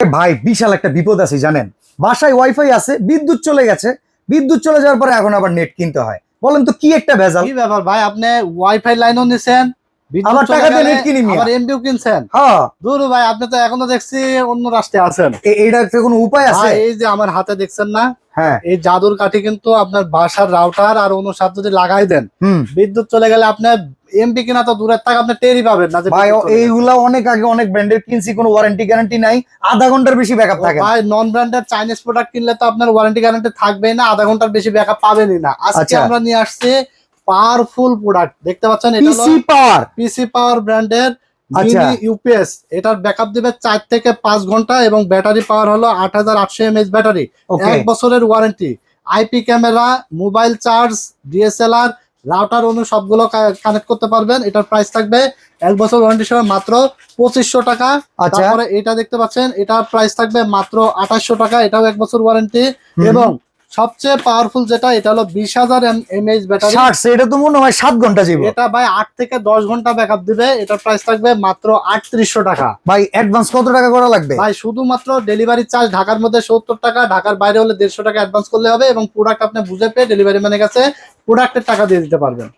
ভাই বিশাল একটা বিপদ আছে জানেন। বাসায় ওয়াইফাই আছে, বিদ্যুৎ চলে গেছে। বিদ্যুৎ চলে যাওয়ার পরে এখন আবার নেট কিনতে হয়। বলেন তো কি একটা ভেজাল। কি ব্যাপার ভাই, আপনি ওয়াইফাই লাইনও নিছেন, বিদ্যুৎ আমার চলে টাকা দিয়ে গেলে নেট কিনি মিয়া। আবার এমবিও কিনছেন। হ্যাঁ, দূর ভাই, আপনি তো এখনো দেখছি অন্য রাষ্ট্রে আছেন। এইটার তো কোনো উপায় আছে? ভাই এই যে আমার হাতে দেখছেন না, হ্যাঁ, এই জাদুর কাঠি কিন্তু আপনার বাসার রাউটার আর অন্য সাথে যদি লাগাই দেন, হুম। বিদ্যুৎ চলে গেলে আপনার এমবি কিনা তো দূরের থাকে, আপনি টেরই পাবেন না যে ভাই বিদ্যুৎ চলে গেছে। এইগুলা অনেক আগে অনেক ব্র্যান্ডের কিনছি, কোনো ওয়ারেন্টি গ্যারান্টি নাই। আধা ঘন্টার বেশি ব্যাকআপ ও থাকে না। ভাই, নন ব্র্যান্ডেড চাইনিজ প্রোডাক্ট কিনলে তো আপনার ওয়ারেন্টি গ্যারান্টি থাকবেই না, আধা ঘন্টার বেশি ব্যাকআপ পাবেনই না। আজকে আচ্ছা। আমরা নিয়ে আসছি পাওয়ারফুল প্রোডাক্ট, দেখতে পাচ্ছেন এটা হলো পিসি পাওয়ার। পিসি পাওয়ার ব্র্যান্ডের আচ্ছা। Mini UPS. এটার ব্যাকআপ দিবে 4 থেকে 5 ঘন্টা এবং ব্যাটারি পাওয়ার হলো 8800 এমএএইচ ব্যাটারি, ওকে। 1 বছরের warranty. IP camera, mobile charge, DSLR, router অনু সবগুলো কানেক্ট করতে পারবেন। এটার প্রাইস থাকবে 1 বছর ওয়ারেন্টি সহ মাত্র 2500 টাকা। আচ্ছা। তারপরে এটা দেখতে পাচ্ছেন, এটার প্রাইস থাকবে মাত্র 2800 টাকা, এটাও 1 বছর ওয়ারেন্টি। এবং সবচেয়ে পাওয়ারফুল যেটা, এটা হলো 20000 এমএএইচ ব্যাটারি। 60, এটা তো মনে হয় 7 ঘন্টা যাবে। এটা ভাই 8 থেকে 10 ঘন্টা ব্যাকআপ দিবে। এটার প্রাইস থাকবে মাত্র 3800 টাকা। ভাই অ্যাডভান্স কত টাকা করা লাগবে? ভাই শুধুমাত্র ডেলিভারি চার্জ ঢাকার মধ্যে 70 টাকা, ঢাকার বাইরে হলে 150 টাকা অ্যাডভান্স করলে হবে এবং প্রোডাক্ট আপনি বুঝে পেয়ে ডেলিভারি ম্যানের কাছে প্রোডাক্টের টাকা দিয়ে দিতে পারবেন।